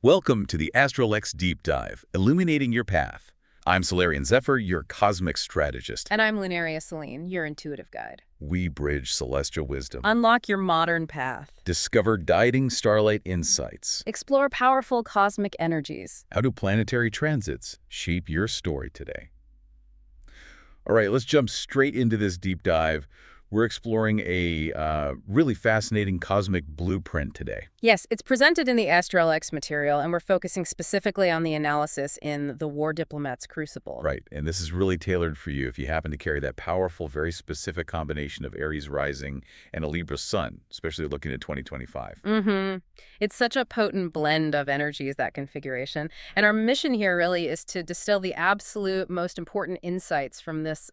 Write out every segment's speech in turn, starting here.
Welcome to the AstroLex Deep Dive, illuminating your path. I'm Solarian Zephyr, your cosmic strategist. And I'm Lunaria Celine, your intuitive guide. We bridge celestial wisdom. Unlock your modern path. Discover guiding starlight insights. Explore powerful cosmic energies. How do planetary transits shape your story today? All right, let's jump straight into this deep dive. We're exploring a really fascinating cosmic blueprint today. Yes, it's presented in the AstroLex material, and we're focusing specifically on the analysis in the War-Diplomat's crucible. Right, and this is really tailored for you if you happen to carry that powerful, very specific combination of Aries Rising and a Libra Sun, especially looking at 2025. It's such a potent blend of energies, that configuration. And our mission here really is to distill the absolute most important insights from this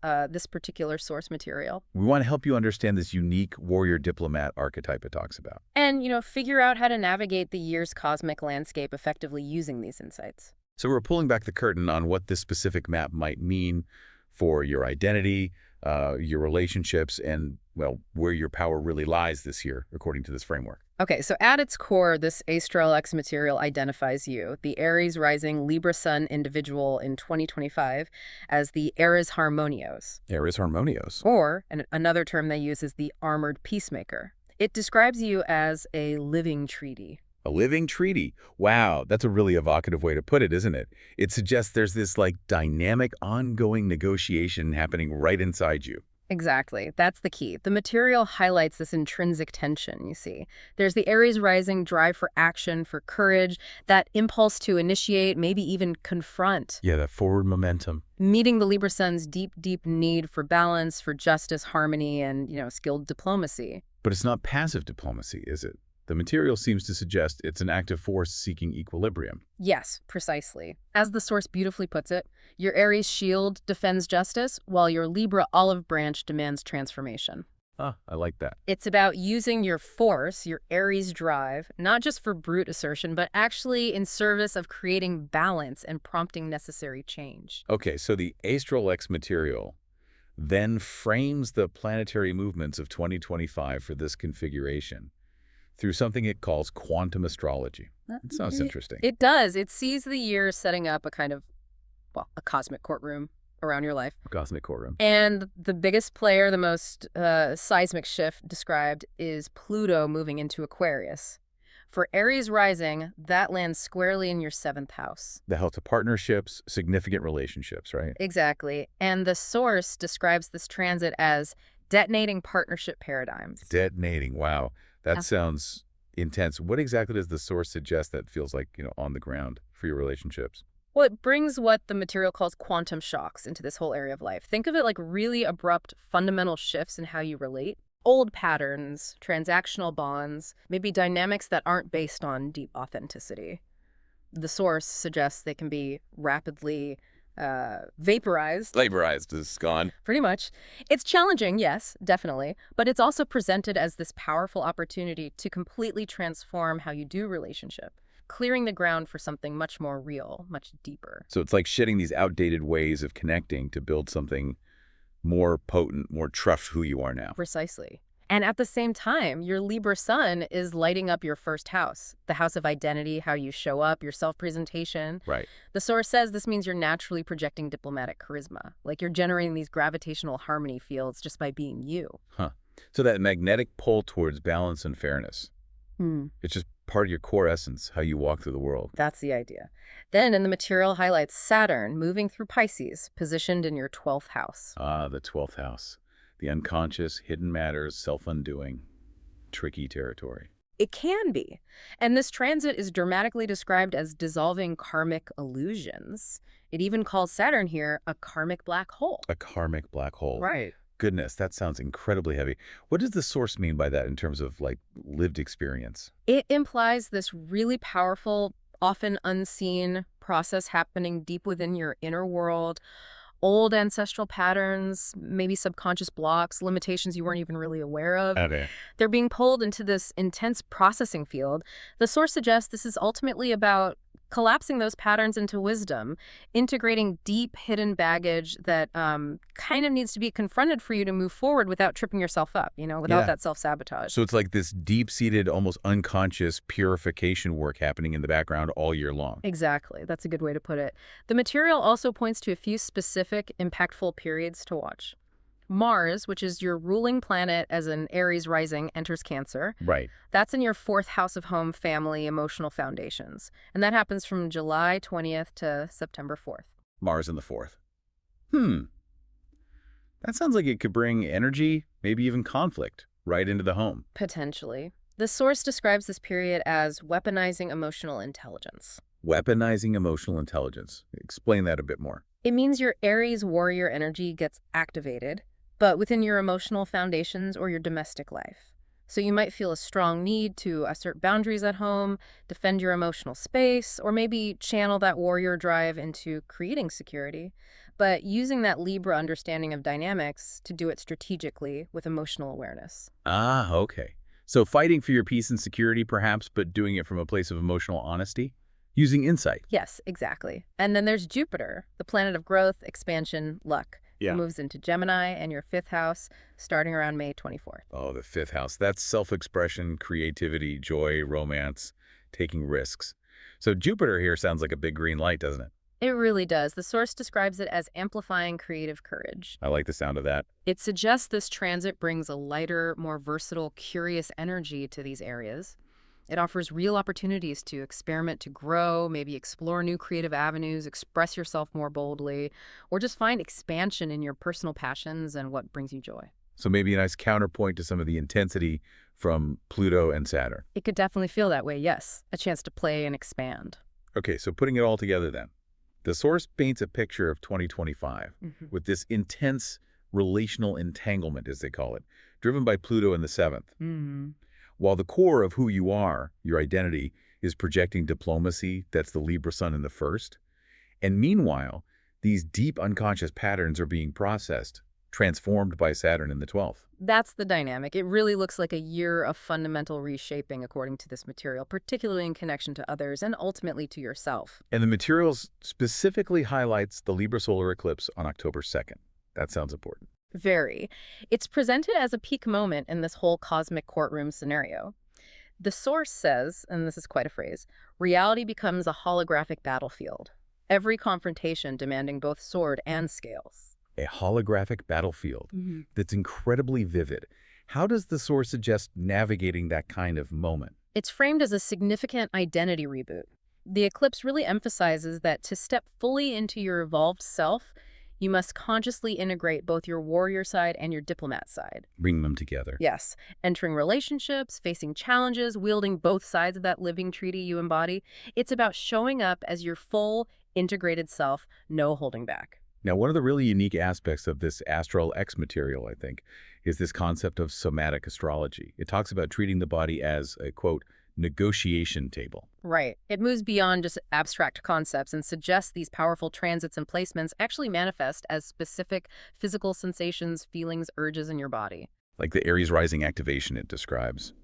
particular source material. We want to help you understand this unique warrior-diplomat archetype it talks about. And, figure out how to navigate the year's cosmic landscape effectively using these insights. So we're pulling back the curtain on what this specific map might mean for your identity, your relationships, and, well, where your power really lies this year, according to this framework. Okay, so at its core, this AstroLex material identifies you, the Aries Rising Libra Sun individual in 2025, as the Aries Harmonios. Aries Harmonios. Or, another term they use is the Armored Peacemaker. It describes you as a living treaty. A living treaty. Wow, that's a really evocative way to put it, isn't it? It suggests there's this, dynamic, ongoing negotiation happening right inside you. Exactly. That's the key. The material highlights this intrinsic tension, you see. There's the Aries Rising drive for action, for courage, that impulse to initiate, maybe even confront. Yeah, that forward momentum. Meeting the Libra Sun's deep, deep need for balance, for justice, harmony, and, skilled diplomacy. But it's not passive diplomacy, is it? The material seems to suggest it's an active force seeking equilibrium. Yes, precisely. As the source beautifully puts it, your Aries shield defends justice, while your Libra olive branch demands transformation. Ah, I like that. It's about using your force, your Aries drive, not just for brute assertion, but actually in service of creating balance and prompting necessary change. Okay, so the AstroLex material then frames the planetary movements of 2025 for this configuration through something it calls quantum astrology. It sounds interesting. It does. It sees the year setting up a kind of, a cosmic courtroom around your life. A cosmic courtroom. And the biggest player, the most seismic shift described is Pluto moving into Aquarius. For Aries Rising, that lands squarely in your 7th house. The health of partnerships, significant relationships, right? Exactly. And the source describes this transit as detonating partnership paradigms. Detonating. Wow. That sounds intense. What exactly does the source suggest that feels like, on the ground for your relationships? Well, it brings what the material calls quantum shocks into this whole area of life. Think of it like really abrupt, fundamental shifts in how you relate. Old patterns, transactional bonds, maybe dynamics that aren't based on deep authenticity. The source suggests they can be rapidly vaporized. Vaporized is gone. Pretty much. It's challenging, yes, definitely, but it's also presented as this powerful opportunity to completely transform how you do relationship, clearing the ground for something much more real, much deeper. So it's like shedding these outdated ways of connecting to build something more potent, more true to who you are now. Precisely. And at the same time, your Libra Sun is lighting up your 1st house, the house of identity, how you show up, your self-presentation. Right. The source says this means you're naturally projecting diplomatic charisma, like you're generating these gravitational harmony fields just by being you. Huh. So that magnetic pull towards balance and fairness. It's just part of your core essence, how you walk through the world. That's the idea. Then in the material highlights Saturn moving through Pisces, positioned in your 12th house. Ah, the 12th house. The unconscious, hidden matters, self-undoing, tricky territory. It can be. And this transit is dramatically described as dissolving karmic illusions. It even calls Saturn here a karmic black hole. A karmic black hole. Right. Goodness, that sounds incredibly heavy. What does the source mean by that in terms of, lived experience? It implies this really powerful, often unseen process happening deep within your inner world. Old ancestral patterns, maybe subconscious blocks, limitations you weren't even really aware of. Okay. They're being pulled into this intense processing field. The source suggests this is ultimately about collapsing those patterns into wisdom, integrating deep hidden baggage that kind of needs to be confronted for you to move forward without tripping yourself up, without Yeah. that self-sabotage. So it's like this deep-seated, almost unconscious purification work happening in the background all year long. Exactly. That's a good way to put it. The material also points to a few specific, impactful periods to watch. Mars, which is your ruling planet as an Aries rising, enters Cancer. Right. That's in your fourth house of home, family, emotional foundations. And that happens from July 20th to September 4th. Mars in the fourth. That sounds like it could bring energy, maybe even conflict, right into the home. Potentially. The source describes this period as weaponizing emotional intelligence. Weaponizing emotional intelligence. Explain that a bit more. It means your Aries warrior energy gets activated, but within your emotional foundations or your domestic life. So you might feel a strong need to assert boundaries at home, defend your emotional space, or maybe channel that warrior drive into creating security, but using that Libra understanding of dynamics to do it strategically with emotional awareness. Ah, okay. So fighting for your peace and security, perhaps, but doing it from a place of emotional honesty? Using insight. Yes, exactly. And then there's Jupiter, the planet of growth, expansion, luck. Yeah. It moves into Gemini and your fifth house starting around May 24th. Oh, the fifth house. That's self-expression, creativity, joy, romance, taking risks. So Jupiter here sounds like a big green light, doesn't it? It really does. The source describes it as amplifying creative courage. I like the sound of that. It suggests this transit brings a lighter, more versatile, curious energy to these areas. It offers real opportunities to experiment, to grow, maybe explore new creative avenues, express yourself more boldly, or just find expansion in your personal passions and what brings you joy. So maybe a nice counterpoint to some of the intensity from Pluto and Saturn. It could definitely feel that way, yes. A chance to play and expand. Okay, so putting it all together then. The source paints a picture of 2025 with this intense relational entanglement, as they call it, driven by Pluto in the seventh. While the core of who you are, your identity, is projecting diplomacy, that's the Libra Sun in the first. And meanwhile, these deep unconscious patterns are being processed, transformed by Saturn in the 12th. That's the dynamic. It really looks like a year of fundamental reshaping according to this material, particularly in connection to others and ultimately to yourself. And the materials specifically highlights the Libra solar eclipse on October 2nd. That sounds important. Very. It's presented as a peak moment in this whole cosmic courtroom scenario. The source says, and this is quite a phrase, reality becomes a holographic battlefield. Every confrontation demanding both sword and scales. A holographic battlefield that's incredibly vivid. How does the source suggest navigating that kind of moment? It's framed as a significant identity reboot. The eclipse really emphasizes that to step fully into your evolved self, you must consciously integrate both your warrior side and your diplomat side. Bring them together. Yes, entering relationships, facing challenges, wielding both sides of that living treaty you embody. It's about showing up as your full, integrated self, no holding back. Now, one of the really unique aspects of this Astral X material, I think, is this concept of somatic astrology. It talks about treating the body as a, quote, negotiation table. Right. It moves beyond just abstract concepts and suggests these powerful transits and placements actually manifest as specific physical sensations, feelings, urges in your body. Like the Aries Rising activation it describes.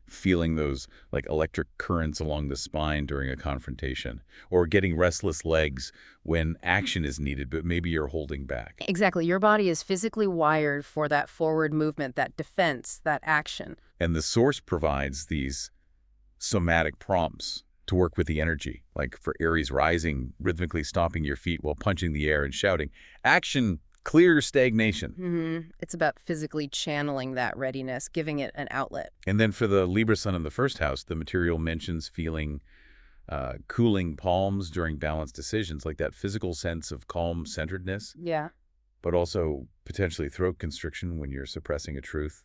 Feeling those like electric currents along the spine during a confrontation, or getting restless legs when action is needed, but maybe you're holding back. Exactly. Your body is physically wired for that forward movement, that defense, that action. And the source provides these somatic prompts to work with the energy, like for Aries Rising, rhythmically stomping your feet while punching the air and shouting, action, clear stagnation. It's about physically channeling that readiness, giving it an outlet. And then for the Libra Sun in the first house, the material mentions feeling cooling palms during balanced decisions, like that physical sense of calm centeredness, Yeah. but also potentially throat constriction when you're suppressing a truth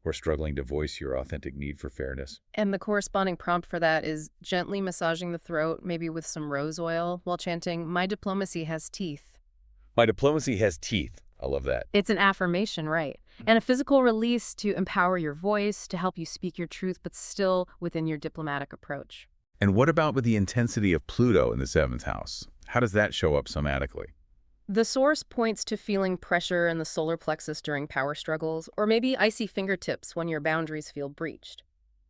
or struggling to voice your authentic need for fairness. And the corresponding prompt for that is gently massaging the throat, maybe with some rose oil, while chanting, "My diplomacy has teeth." My diplomacy has teeth. I love that. It's an affirmation, right? And a physical release to empower your voice, to help you speak your truth, but still within your diplomatic approach. And what about with the intensity of Pluto in the seventh house? How does that show up somatically? The source points to feeling pressure in the solar plexus during power struggles, or maybe icy fingertips when your boundaries feel breached.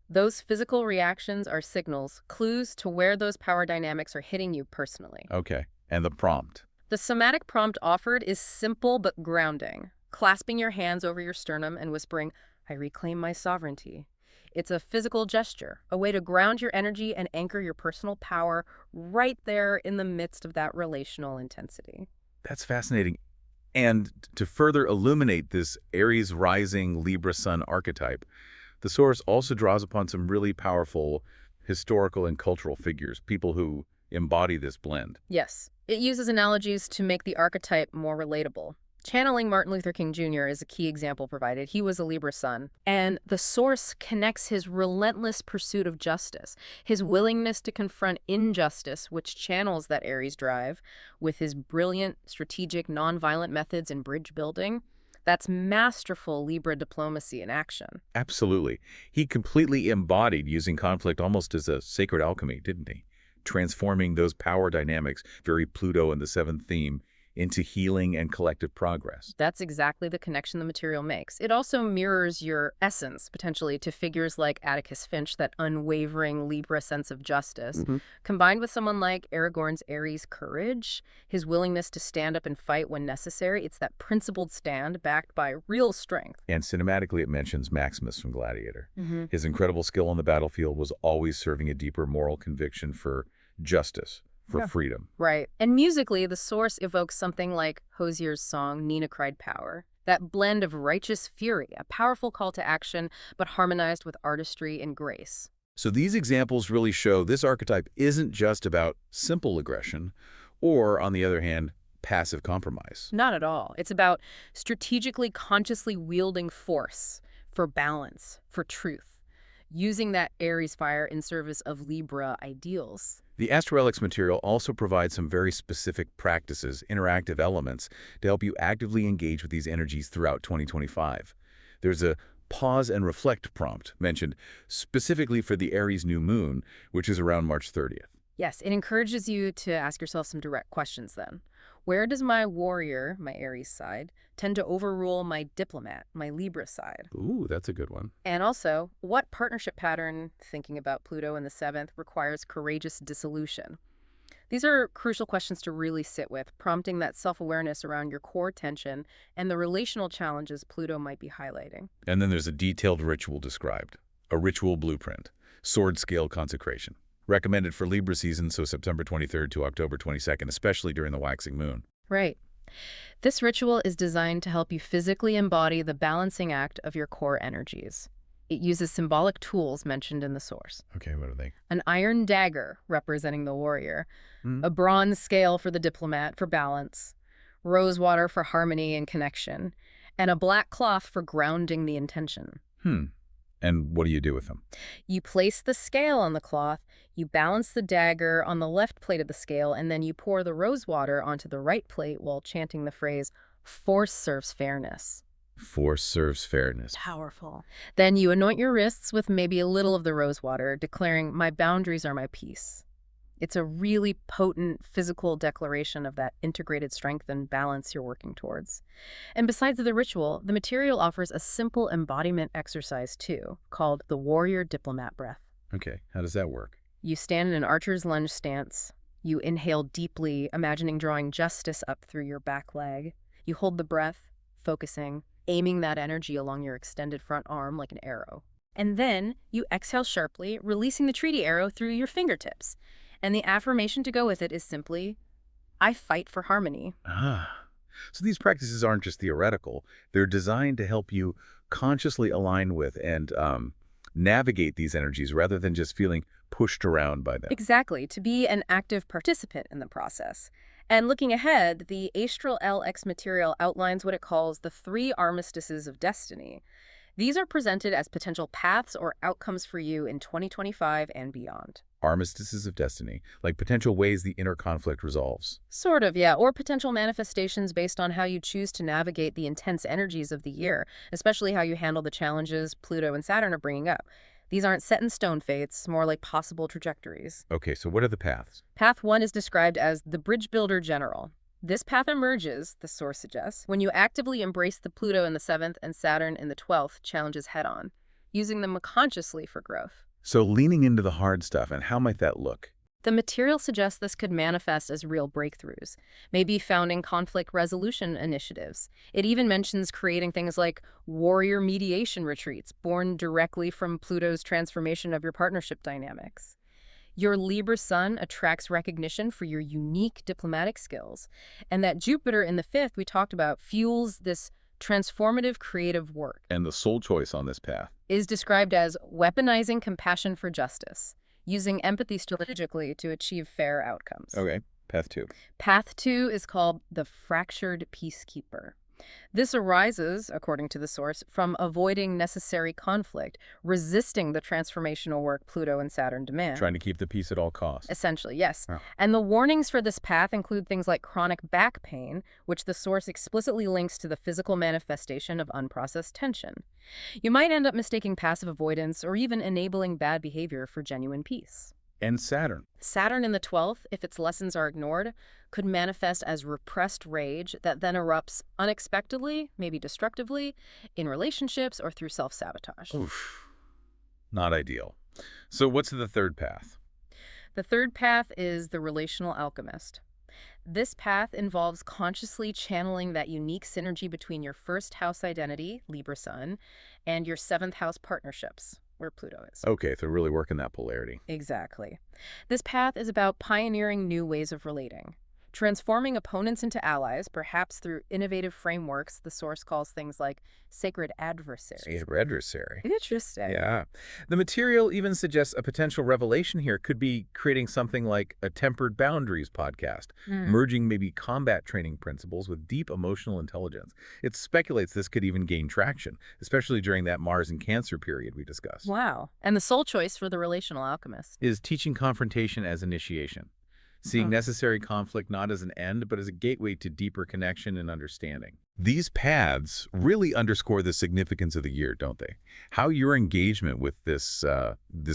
Those physical reactions are signals, clues to where those power dynamics are hitting you personally. Okay. And the prompt. The somatic prompt offered is simple but grounding, clasping your hands over your sternum and whispering, "I reclaim my sovereignty." It's a physical gesture, a way to ground your energy and anchor your personal power right there in the midst of that relational intensity. That's fascinating. And to further illuminate this Aries Rising Libra Sun archetype, the source also draws upon some really powerful historical and cultural figures, people who embody this blend. Yes, it uses analogies to make the archetype more relatable. Channeling Martin Luther King Jr. is a key example provided. He was a Libra Sun. And the source connects his relentless pursuit of justice, his willingness to confront injustice, which channels that Aries drive, with his brilliant, strategic, nonviolent methods in bridge building. That's masterful Libra diplomacy in action. Absolutely. He completely embodied using conflict almost as a sacred alchemy, didn't he? Transforming those power dynamics, very Pluto and the seventh theme, into healing and collective progress. That's exactly the connection the material makes. It also mirrors your essence, potentially, to figures like Atticus Finch, that unwavering Libra sense of justice, combined with someone like Aragorn's Aries courage, his willingness to stand up and fight when necessary. It's that principled stand backed by real strength. And cinematically, it mentions Maximus from Gladiator. His incredible skill on the battlefield was always serving a deeper moral conviction for justice, for freedom. Right. And musically, the source evokes something like Hosier's song, Nina Cried Power. That blend of righteous fury, a powerful call to action, but harmonized with artistry and grace. So these examples really show this archetype isn't just about simple aggression or, on the other hand, passive compromise. Not at all. It's about strategically, consciously wielding force for balance, for truth, using that Aries fire in service of Libra ideals. The Astrological material also provides some very specific practices, interactive elements, to help you actively engage with these energies throughout 2025. There's a pause and reflect prompt mentioned specifically for the Aries new moon, which is around March 30th. Yes, it encourages you to ask yourself some direct questions then. Where does my warrior, my Aries side, tend to overrule my diplomat, my Libra side? Ooh, that's a good one. And also, what partnership pattern, thinking about Pluto in the 7th, requires courageous dissolution? These are crucial questions to really sit with, prompting that self-awareness around your core tension and the relational challenges Pluto might be highlighting. And then there's a detailed ritual described, a ritual blueprint, sword scale consecration. Recommended for Libra season, so September 23rd to October 22nd, especially during the waxing moon. Right. This ritual is designed to help you physically embody the balancing act of your core energies. It uses symbolic tools mentioned in the source. Okay, what are they? An iron dagger representing the warrior, a bronze scale for the diplomat for balance, rose water for harmony and connection, and a black cloth for grounding the intention. And what do you do with them? You place the scale on the cloth, you balance the dagger on the left plate of the scale, and then you pour the rose water onto the right plate while chanting the phrase, "Force serves fairness." Force serves fairness. Powerful. Then you anoint your wrists with maybe a little of the rose water, declaring, "My boundaries are my peace." It's a really potent physical declaration of that integrated strength and balance you're working towards. And besides the ritual, the material offers a simple embodiment exercise too, called the Warrior-Diplomat breath. Okay, how does that work? You stand in an archer's lunge stance. You inhale deeply, imagining drawing justice up through your back leg. You hold the breath, focusing, aiming that energy along your extended front arm like an arrow. And then you exhale sharply, releasing the treaty arrow through your fingertips. And the affirmation to go with it is simply, "I fight for harmony." So these practices aren't just theoretical. They're designed to help you consciously align with and navigate these energies rather than just feeling pushed around by them. Exactly, to be an active participant in the process. And looking ahead, the Astral LX material outlines what it calls the 3 armistices of destiny. These are presented as potential paths or outcomes for you in 2025 and beyond. Armistices of destiny, like potential ways the inner conflict resolves. Sort of, yeah, or potential manifestations based on how you choose to navigate the intense energies of the year, especially how you handle the challenges Pluto and Saturn are bringing up. These aren't set in stone fates, more like possible trajectories. Okay, so what are the paths? Path 1 is described as the Bridge Builder General. This path emerges, the source suggests, when you actively embrace the Pluto in the 7th and Saturn in the 12th challenges head-on. using them consciously for growth. So leaning into the hard stuff, and how might that look? The material suggests this could manifest as real breakthroughs, maybe founding conflict resolution initiatives. It even mentions creating things like warrior mediation retreats, born directly from Pluto's transformation of your partnership dynamics. Your Libra Sun attracts recognition for your unique diplomatic skills, and that Jupiter in the fifth we talked about fuels this transformative creative work. And the soul choice on this path? Is described as weaponizing compassion for justice, using empathy strategically to achieve fair outcomes. Okay, path 2. Path 2 is called the fractured peacekeeper. This arises, according to the source, from avoiding necessary conflict, resisting the transformational work Pluto and Saturn demand. Trying to keep the peace at all costs. Essentially, yes. Oh. And the warnings for this path include things like chronic back pain, which the source explicitly links to the physical manifestation of unprocessed tension. You might end up mistaking passive avoidance or even enabling bad behavior for genuine peace. And Saturn. Saturn in the 12th, if its lessons are ignored, could manifest as repressed rage that then erupts unexpectedly, maybe destructively, in relationships or through self-sabotage. Oof. Not ideal. So what's the third path? The third path is the relational alchemist. This path involves consciously channeling that unique synergy between your first house identity, Libra Sun, and your seventh house partnerships, where Pluto is. Okay, so really working that polarity. Exactly. This path is about pioneering new ways of relating, transforming opponents into allies, perhaps through innovative frameworks the source calls things like sacred adversaries. Adversary. Interesting. Yeah. The material even suggests a potential revelation here could be creating something like a Tempered Boundaries podcast, merging maybe combat training principles with deep emotional intelligence. It speculates this could even gain traction, especially during that Mars and Cancer period we discussed. Wow. And the soul choice for the relational alchemist Is teaching confrontation as initiation, seeing necessary conflict not as an end, but as a gateway to deeper connection and understanding. These paths really underscore the significance of the year, don't they? How your engagement with this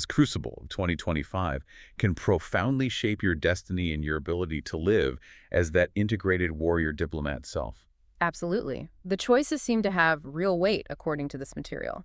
crucible of 2025 can profoundly shape your destiny and your ability to live as that integrated warrior-diplomat self. Absolutely. The choices seem to have real weight according to this material.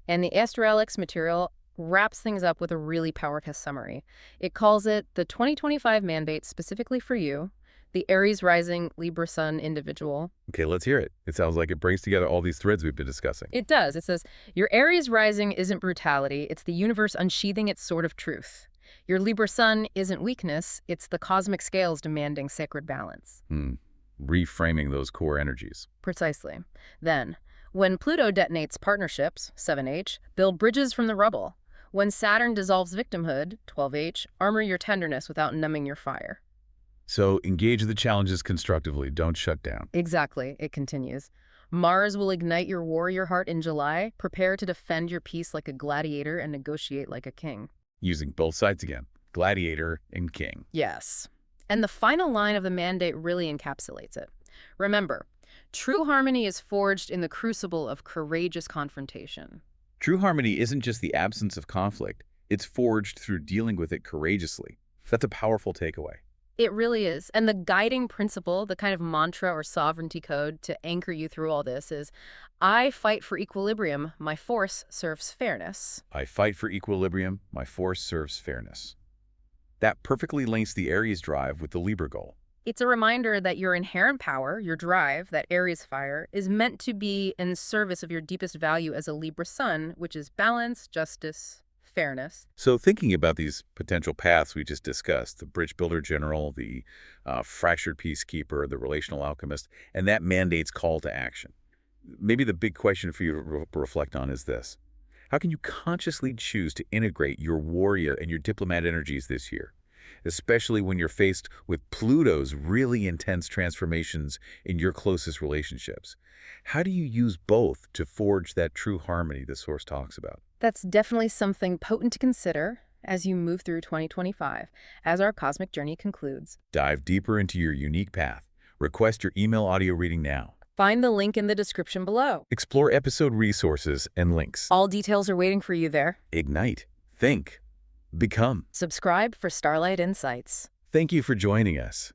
And the Astrological material wraps things up with a really powerful summary. It calls it the 2025 mandate specifically for you, the Aries Rising Libra Sun individual. Okay, let's hear it. It sounds like it brings together all these threads we've been discussing. It does. It says, your Aries Rising isn't brutality, it's the universe unsheathing its sword of truth. Your Libra Sun isn't weakness, it's the cosmic scales demanding sacred balance. Reframing those core energies. Precisely. Then, when Pluto detonates partnerships, 7H, build bridges from the rubble. When Saturn dissolves victimhood, 12H, armor your tenderness without numbing your fire. So engage the challenges constructively. Don't shut down. Exactly, it continues. Mars will ignite your warrior heart in July. Prepare to defend your peace like a gladiator and negotiate like a king. Using both sides again. Gladiator and king. Yes. And the final line of the mandate really encapsulates it. Remember, true harmony is forged in the crucible of courageous confrontation. True harmony isn't just the absence of conflict. It's forged through dealing with it courageously. That's a powerful takeaway. It really is. And the guiding principle, the kind of mantra or sovereignty code to anchor you through all this is, I fight for equilibrium, my force serves fairness. I fight for equilibrium, my force serves fairness. That perfectly links the Aries drive with the Libra goal. It's a reminder that your inherent power, your drive, that Aries fire, is meant to be in service of your deepest value as a Libra Sun, which is balance, justice, fairness. So thinking about these potential paths we just discussed, the Bridge Builder General, the Fractured Peacekeeper, the Relational Alchemist, and that mandate's call to action. Maybe the big question for you to reflect on is this. How can you consciously choose to integrate your warrior and your diplomat energies this year? Especially when you're faced with Pluto's really intense transformations in your closest relationships. How do you use both to forge that true harmony the source talks about? That's definitely something potent to consider as you move through 2025, as our cosmic journey concludes. Dive deeper into your unique path. Request your email audio reading now. Find the link in the description below. Explore episode resources and links. All details are waiting for you there. Ignite. Think. Become. Subscribe for Starlight Insights. Thank you for joining us.